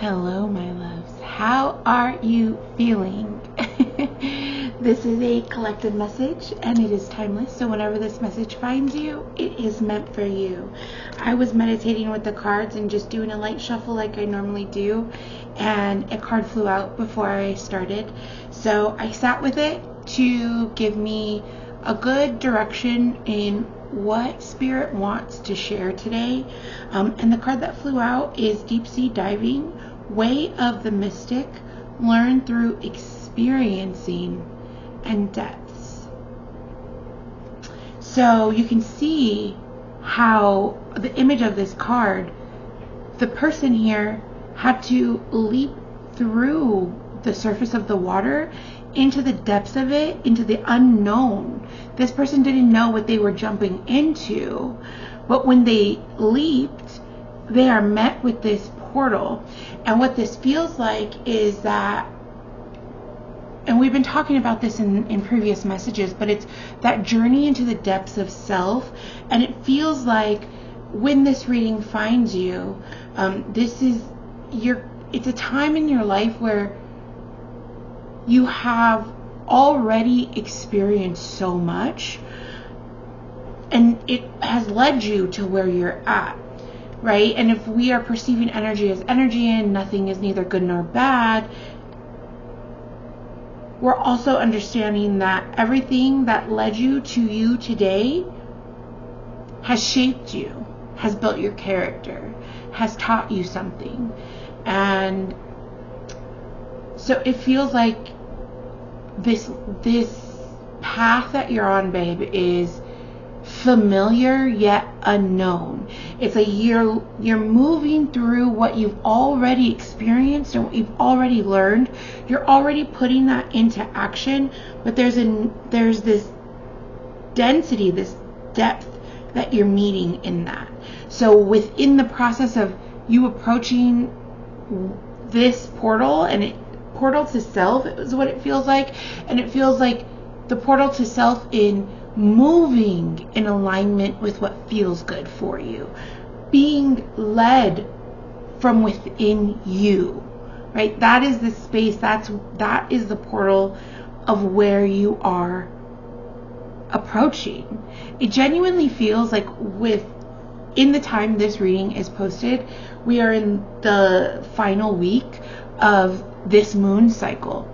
Hello, my loves. How are you feeling? This is a collective message and it is timeless. So whenever this message finds you, it is meant for you. I was meditating with the cards and just doing a light shuffle like I normally do. And a card flew out before I started. So I sat with it to give me a good direction in what Spirit wants to share today. And the card that flew out is Deep Sea Diving, Way of the Mystic, Learn Through Experiencing and Depths. So you can see how the image of this card, the person here had to leap through the surface of the water into the depths of it, into the unknown. This person didn't know what they were jumping into, but when they leaped, they are met with this portal. And what this feels like is that, and we've been talking about this in previous messages, but it's that journey into the depths of self. And it feels like when this reading finds you, it's a time in your life where you have already experienced so much, and it has led you to where you're at, right? And if we are perceiving energy as energy and nothing is neither good nor bad, we're also understanding that everything that led you to you today has shaped you, has built your character, has taught you something. And so it feels like this path that you're on, babe, is familiar yet unknown. It's like you're moving through what you've already experienced and what you've already learned. You're already putting that into action, but there's this density, this depth that you're meeting in that. So within the process of you approaching this portal, and portal to self is what it feels like, and it feels like the portal to self in moving in alignment with what feels good for you, being led from within you, right? That is the space, that is the portal of where you are approaching. It genuinely feels like in the time this reading is posted, we are in the final week of this moon cycle,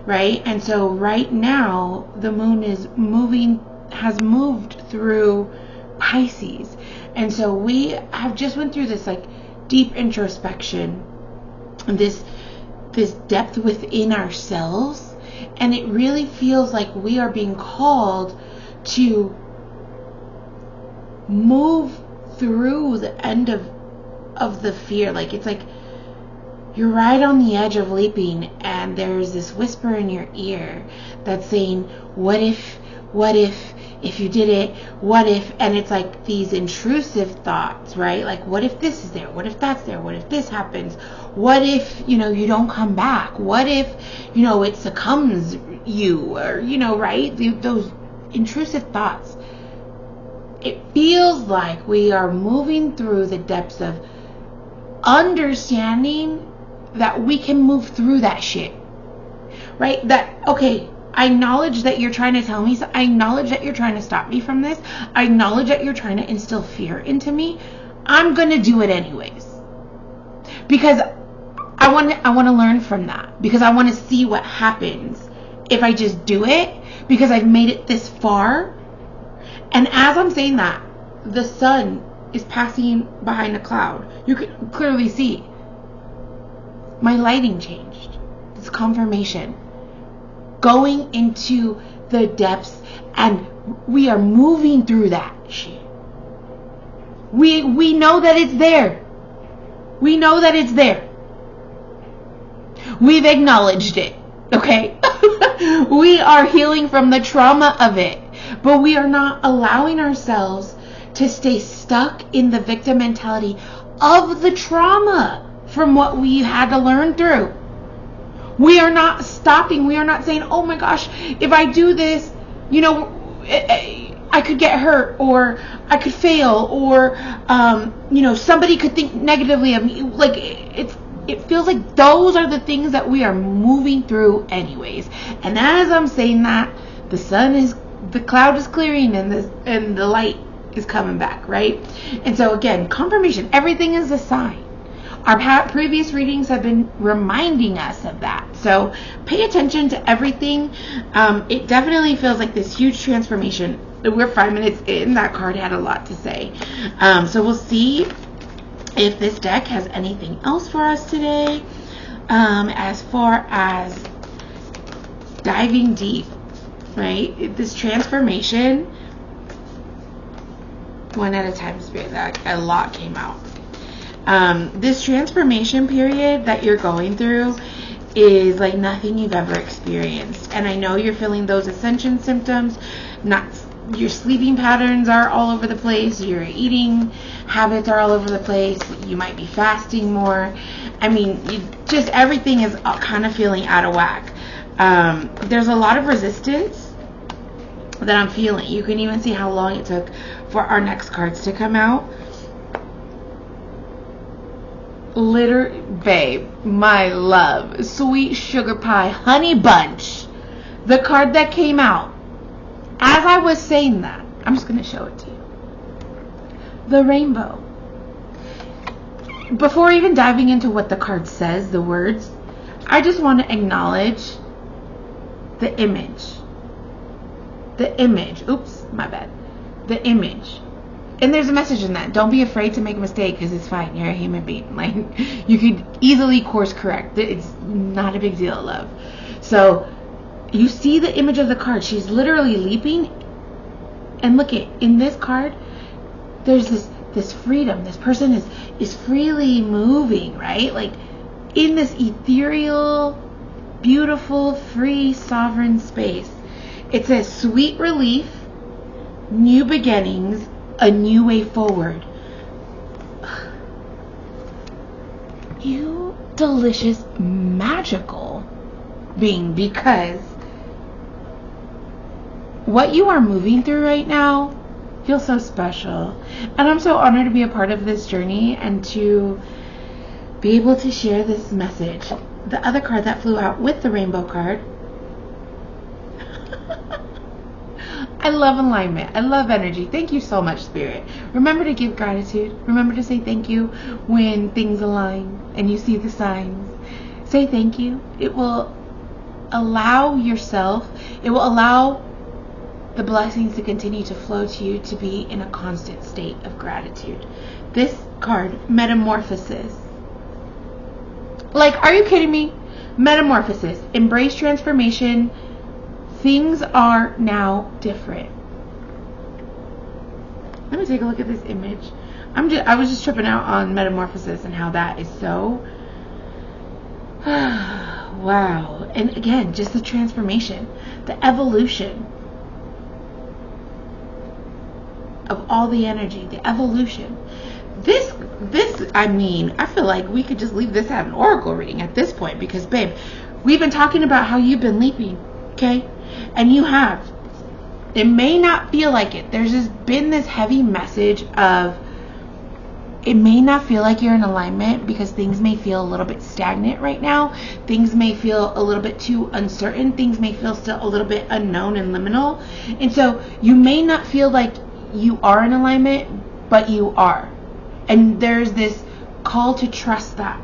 right? And so right now the moon has moved through Pisces, and so we have just went through this like deep introspection, this depth within ourselves, and it really feels like we are being called to move through the end of the fear. Like it's like you're right on the edge of leaping, and there's this whisper in your ear that's saying, what if you did it, what if, and it's like these intrusive thoughts, right? Like, what if this is there? What if that's there? What if this happens? What if, you don't come back? What if, it succumbs you, or, right? Those intrusive thoughts. It feels like we are moving through the depths of understanding that we can move through that shit, right? That, okay, I acknowledge that you're trying to tell me, I acknowledge that you're trying to stop me from this, I acknowledge that you're trying to instill fear into me. I'm going to do it anyways, because I want to learn from that, because I want to see what happens if I just do it, because I've made it this far. And as I'm saying that, the sun is passing behind a cloud. You can clearly see my lighting changed. It's confirmation. Going into the depths, and we are moving through that shit. We know that it's there. We know that it's there. We've acknowledged it, okay? We are healing from the trauma of it, but we are not allowing ourselves to stay stuck in the victim mentality of the trauma from what we had to learn through. We are not stopping. We are not saying, oh my gosh, if I do this, I could get hurt, or I could fail, or somebody could think negatively of me. Like, it feels like those are the things that we are moving through anyways. And as I'm saying that, the cloud is clearing and the light is coming back, right? And so again, confirmation, everything is a sign. Our previous readings have been reminding us of that. So pay attention to everything. It definitely feels like this huge transformation. We're 5 minutes in. That card had a lot to say. So we'll see if this deck has anything else for us today. As far as diving deep, right? This transformation, one at a time, Spirit. That a lot came out. This transformation period that you're going through is like nothing you've ever experienced. And I know you're feeling those ascension symptoms. Your sleeping patterns are all over the place. Your eating habits are all over the place. You might be fasting more. I mean, just everything is kind of feeling out of whack. There's a lot of resistance that I'm feeling. You can even see how long it took for our next cards to come out. Babe, my love, sweet sugar pie, honey bunch, the card that came out. As I was saying that, I'm just going to show it to you. The rainbow. Before even diving into what the card says, the words, I just want to acknowledge the image. The image. Oops, my bad. The image. And there's a message in that. Don't be afraid to make a mistake because it's fine. You're a human being. Like, you could easily course correct. It's not a big deal, love. So, you see the image of the card. She's literally leaping. And look at, in this card, there's this freedom. This person is freely moving, right? Like, in this ethereal, beautiful, free, sovereign space. It says, sweet relief, new beginnings, a new way forward. You delicious, magical being, because what you are moving through right now feels so special. And I'm so honored to be a part of this journey and to be able to share this message. The other card that flew out with the rainbow card, I love alignment. I love energy. Thank you so much, Spirit. Remember to give gratitude. Remember to say thank you when things align and you see the signs. Say thank you. It will allow yourself, it will allow the blessings to continue to flow to you, to be in a constant state of gratitude. This card, metamorphosis. Like, are you kidding me? Metamorphosis. Embrace transformation. Things are now different. Let me take a look at this image. I was just tripping out on metamorphosis and how that is so wow. And again, just the transformation, the evolution of all the energy, the evolution. This, I mean, I feel like we could just leave this at an oracle reading at this point, because babe, we've been talking about how you've been leaping, okay? And you have. It may not feel like it. There's just been this heavy message of, it may not feel like you're in alignment because things may feel a little bit stagnant right now. Things may feel a little bit too uncertain. Things may feel still a little bit unknown and liminal. And so you may not feel like you are in alignment, but you are. And there's this call to trust that.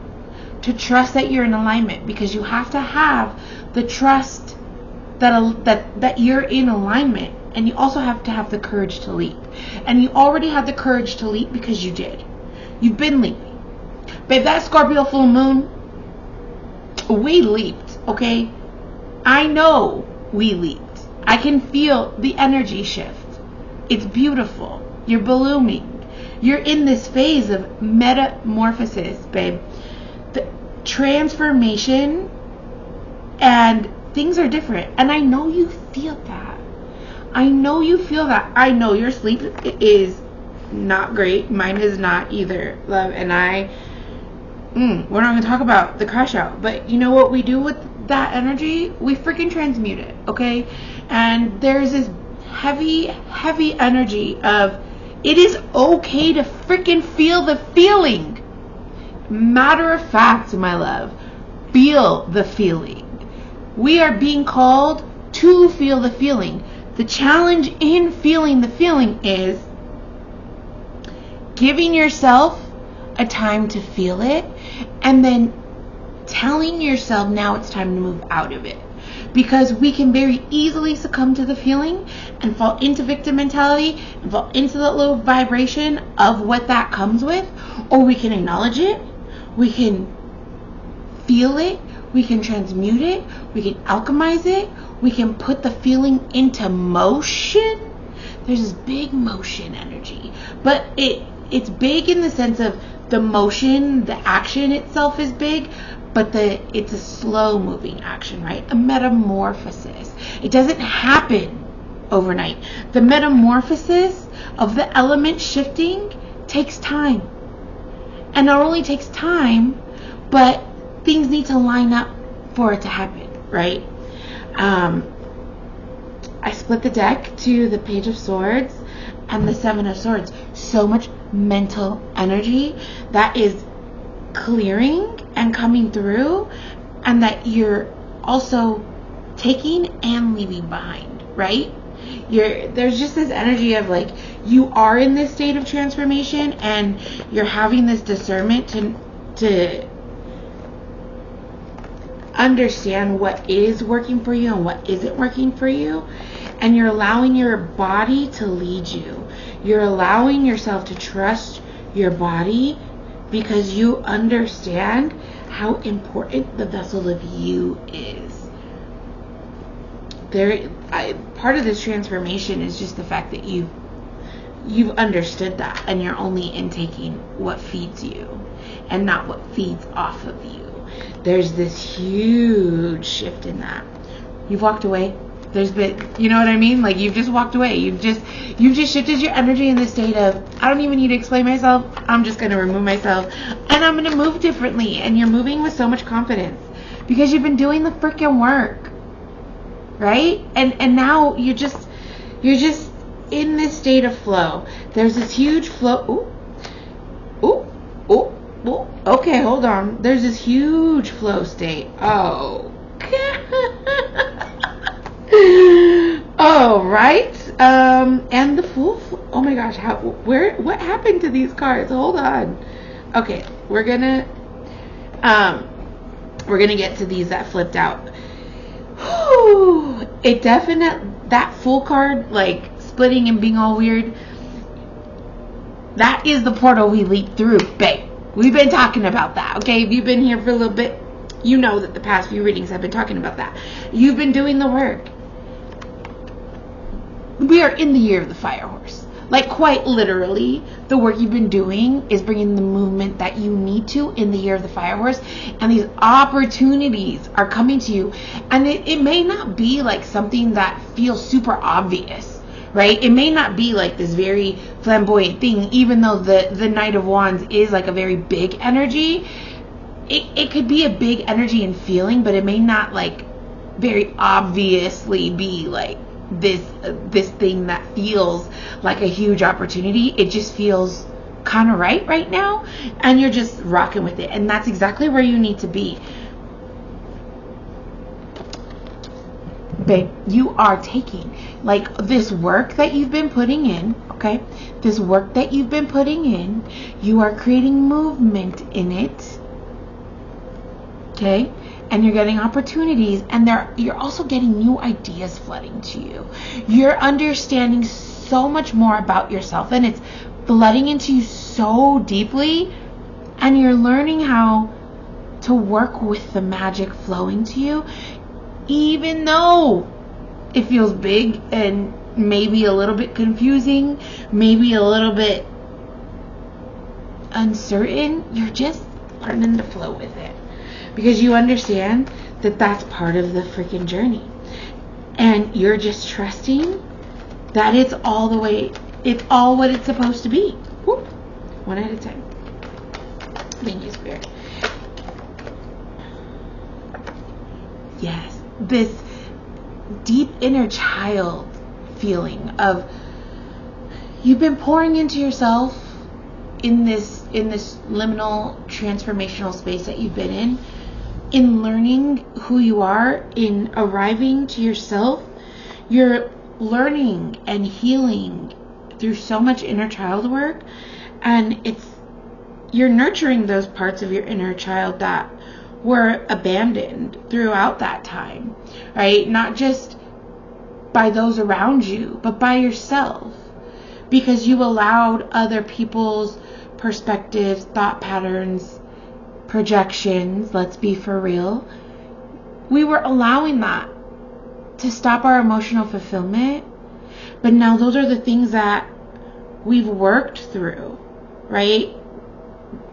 To trust that you're in alignment, because you have to have the trust that you're in alignment, and you also have to have the courage to leap. And you already have the courage to leap because you did. You've been leaping. Babe, that Scorpio full moon, we leaped, okay? I know we leaped. I can feel the energy shift. It's beautiful. You're blooming. You're in this phase of metamorphosis, babe. The transformation, and things are different. And I know you feel that. I know you feel that. I know your sleep is not great. Mine is not either, love. And we're not going to talk about the crash out. But you know what we do with that energy? We freaking transmute it, okay? And there's this heavy, heavy energy of, it is okay to freaking feel the feeling. Matter of fact, my love, feel the feeling. We are being called to feel the feeling. The challenge in feeling the feeling is giving yourself a time to feel it and then telling yourself now it's time to move out of it. Because we can very easily succumb to the feeling and fall into victim mentality and fall into that low vibration of what that comes with. Or we can acknowledge it, we can feel it, we can transmute it, we can alchemize it, we can put the feeling into motion. There's this big motion energy, but it's big in the sense of the motion, the action itself is big, but it's a slow moving action, right? A metamorphosis. It doesn't happen overnight. The metamorphosis of the element shifting takes time. And not only takes time, but things need to line up for it to happen, right? I split the deck to the Page of Swords and the Seven of Swords. So much mental energy that is clearing and coming through, and that you're also taking and leaving behind, right? There's just this energy of like you are in this state of transformation and you're having this discernment to understand what is working for you and what isn't working for you, and you're allowing your body to lead you. You're allowing yourself to trust your body because you understand how important the vessel of you is. Part of this transformation is just the fact that you've understood that, and you're only intaking what feeds you and not what feeds off of you. There's this huge shift in that. You've walked away. There's been, you know what I mean? Like you've just walked away. You've just shifted your energy in the state of, I don't even need to explain myself. I'm just going to remove myself and I'm going to move differently. And you're moving with so much confidence because you've been doing the freaking work, right? And now you're just in this state of flow. There's this huge flow. Ooh. Okay, hold on. There's this huge flow state. Oh. Oh, right. And the Fool. Oh my gosh, what happened to these cards? Hold on. Okay, we're gonna get to these that flipped out. Whew. That Fool card, like splitting and being all weird. That is the portal we leap through, babe. We've been talking about that, okay? If you've been here for a little bit, you know that the past few readings have been talking about that. You've been doing the work. We are in the year of the fire horse. Like quite literally, the work you've been doing is bringing the movement that you need to in the year of the fire horse. And these opportunities are coming to you. And it may not be like something that feels super obvious. Right? It may not be like this very flamboyant thing, even though the Knight of Wands is like a very big energy. It could be a big energy and feeling, but it may not like very obviously be like this thing that feels like a huge opportunity. It just feels kind of right now, and you're just rocking with it. And that's exactly where you need to be. Babe, you are taking like this work that you've been putting in, okay? This work that you've been putting in, you are creating movement in it, okay? And you're getting opportunities, and you're also getting new ideas flooding to you. You're understanding so much more about yourself, and it's flooding into you so deeply, and you're learning how to work with the magic flowing to you. Even though it feels big and maybe a little bit confusing, maybe a little bit uncertain, you're just learning to flow with it. Because you understand that that's part of the freaking journey. And you're just trusting that it's all what it's supposed to be. Whoop. One at a time. Thank you, Spirit. Yes. This deep inner child feeling of you've been pouring into yourself in this liminal transformational space that you've been in learning who you are, in arriving to yourself, you're learning and healing through so much inner child work, and you're nurturing those parts of your inner child that were abandoned throughout that time, right? Not just by those around you, but by yourself, because you allowed other people's perspectives, thought patterns, projections, let's be for real. We were allowing that to stop our emotional fulfillment. But now those are the things that we've worked through, right?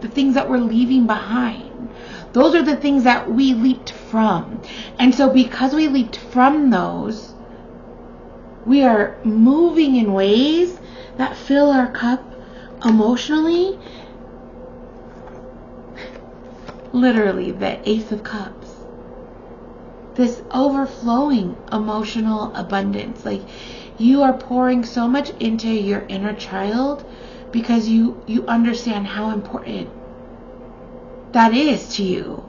The things that we're leaving behind. Those are the things that we leaped from. And so because we leaped from those, we are moving in ways that fill our cup emotionally. Literally, the Ace of Cups. This overflowing emotional abundance. Like, you are pouring so much into your inner child because you understand how important that is to you.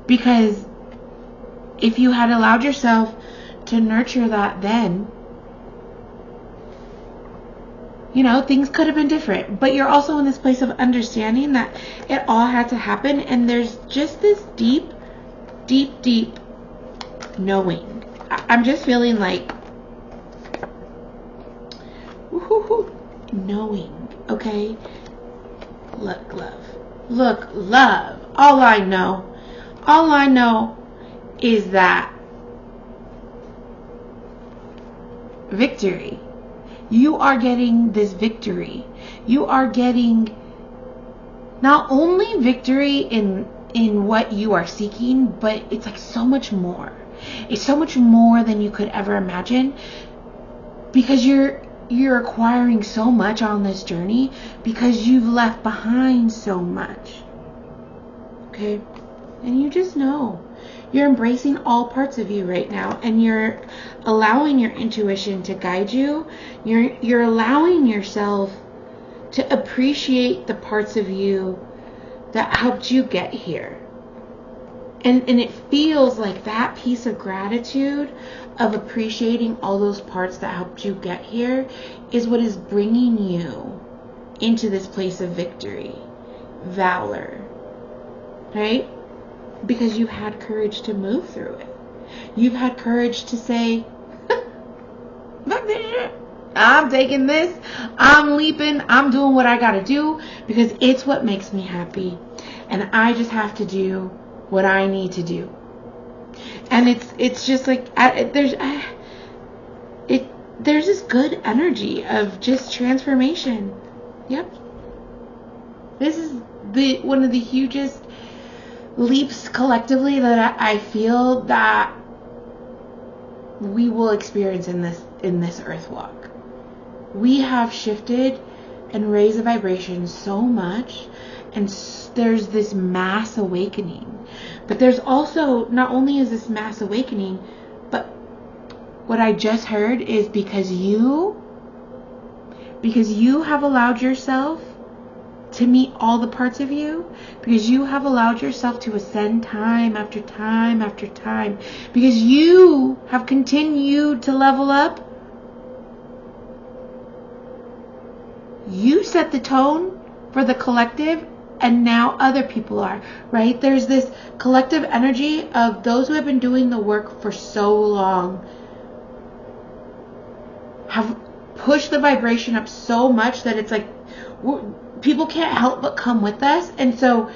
Because if you had allowed yourself to nurture that then, things could have been different. But you're also in this place of understanding that it all had to happen. And there's just this deep, deep, deep knowing. I'm just feeling like knowing, okay? Look, love. All I know is that victory. You are getting this victory. You are getting not only victory in what you are seeking, but it's like so much more. It's so much more than you could ever imagine, because you're acquiring so much on this journey because you've left behind so much. Okay? And you just know. You're embracing all parts of you right now, and you're allowing your intuition to guide you. You're allowing yourself to appreciate the parts of you that helped you get here. And it feels like that piece of gratitude of appreciating all those parts that helped you get here is what is bringing you into this place of victory, valor, right? Because you've had courage to move through it. You've had courage to say, fuck this shit. I'm taking this. I'm leaping. I'm doing what I gotta do because it's what makes me happy. And I just have to do what I need to do. And it's just like, there's this good energy of just transformation. Yep. This is one of the hugest leaps collectively that I feel that we will experience in this earth walk. We have shifted and raised the vibration so much, and there's this mass awakening. But there's also, not only is this mass awakening, but what I just heard is because you have allowed yourself to meet all the parts of you, because you have allowed yourself to ascend time after time after time, because you have continued to level up, you set the tone for the collective, and now other people are, right? There's this collective energy of those who have been doing the work for so long, have pushed the vibration up so much that it's like people can't help but come with us. And so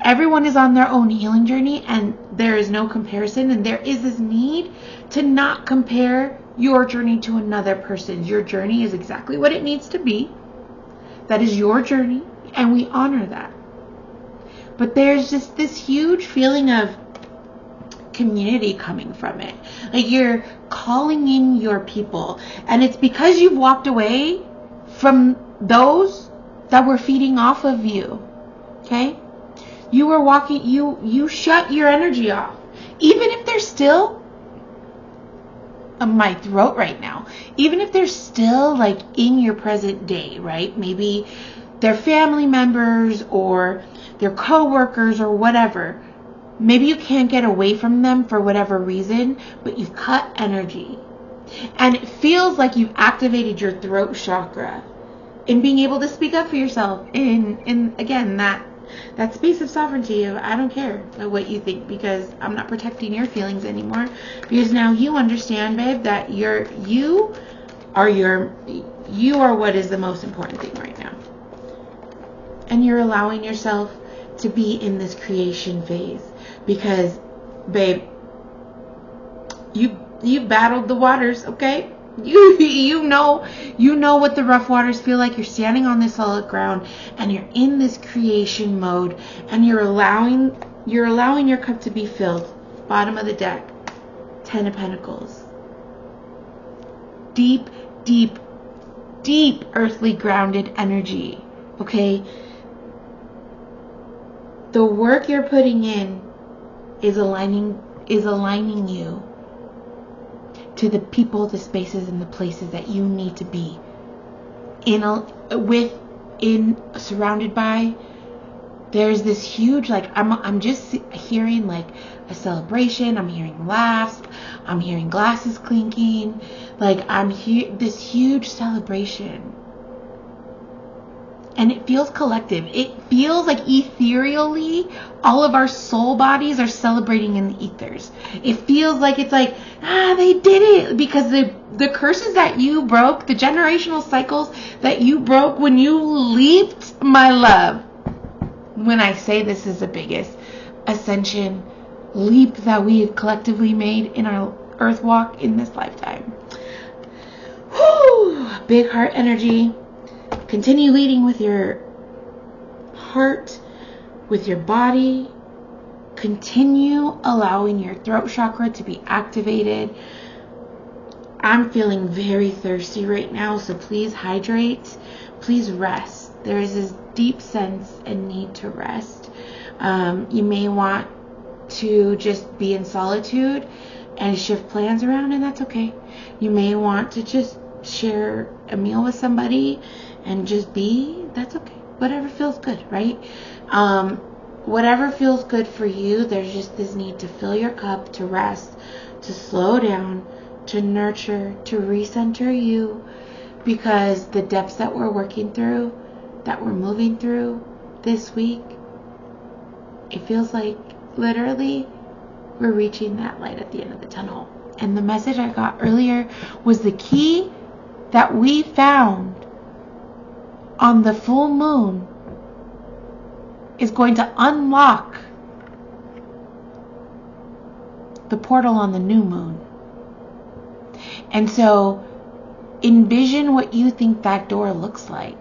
everyone is on their own healing journey, and there is no comparison, and there is this need to not compare your journey to another person's. Your journey is exactly what it needs to be. That is your journey, and we honor that. But there's just this huge feeling of community coming from it. Like, you're calling in your people, and it's because you've walked away from those that were feeding off of you. Okay? You were walking, you shut your energy off. Even if they're still my throat right now. Even if they're still like in your present day, right? Maybe they're family members or they're co-workers or whatever. Maybe you can't get away from them for whatever reason, but you've cut energy. And it feels like you've activated your throat chakra in being able to speak up for yourself in again, that space of sovereignty of I don't care what you think, because I'm not protecting your feelings anymore, because now you understand, babe, that you are what is the most important thing right now. And you're allowing yourself to be in this creation phase because, babe, you battled the waters, okay? You know what the rough waters feel like. You're standing on this solid ground and you're in this creation mode, and you're allowing your cup to be filled. Bottom of the deck, 10 of Pentacles. Deep, deep, deep earthly grounded energy. Okay? The work you're putting in is aligning you to the people, the spaces, and the places that you need to be surrounded by. There's this huge, like, I'm just hearing like a celebration. I'm hearing laughs. I'm hearing glasses clinking. Like, I'm hearing this huge celebration. And it feels collective. It feels like ethereally all of our soul bodies are celebrating in the ethers. It feels like it's like, they did it. Because the curses that you broke, the generational cycles that you broke when you leaped, my love. When I say this is the biggest ascension leap that we have collectively made in our earth walk in this lifetime. Whew, big heart energy. Continue leading with your heart, with your body. Continue allowing your throat chakra to be activated. I'm feeling very thirsty right now, so please hydrate. Please rest. There is this deep sense and need to rest. You may want to just be in solitude and shift plans around, and that's okay. You may want to just share a meal with somebody and just be, that's okay. Whatever feels good, right? Whatever feels good for you, there's just this need to fill your cup, to rest, to slow down, to nurture, to recenter you, because the depths that we're working through, that we're moving through this week, it feels like literally we're reaching that light at the end of the tunnel. And the message I got earlier was the key that we found on the full moon is going to unlock the portal on the new moon. And so envision what you think that door looks like.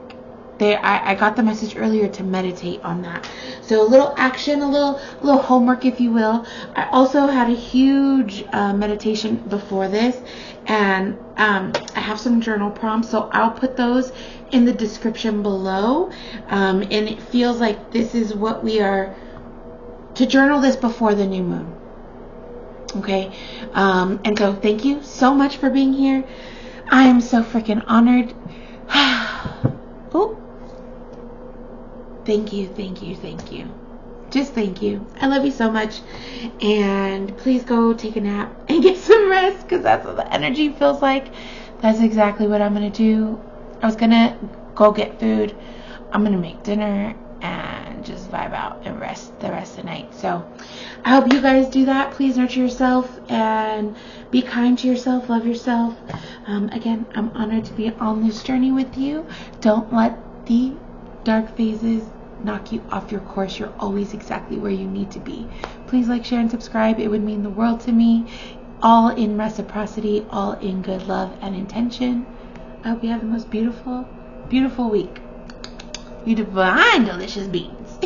I got the message earlier to meditate on that. So a little action, a little homework, if you will. I also had a huge meditation before this, and I have some journal prompts, so I'll put those in the description below. And it feels like this is what we are to journal this before the new moon. Okay, and so thank you so much for being here. I am so freaking honored. Oh. Thank you. Just thank you. I love you so much. And please go take a nap and get some rest, because that's what the energy feels like. That's exactly what I'm going to do. I was going to go get food. I'm going to make dinner and just vibe out and rest the rest of the night. So I hope you guys do that. Please nurture yourself and be kind to yourself. Love yourself. Again, I'm honored to be on this journey with you. Don't let the dark phases knock you off your course. You're always exactly where you need to be. Please like, share, and subscribe. It would mean the world to me. All in reciprocity, all in good love and intention. I hope you have the most beautiful, beautiful week. You divine, delicious beings.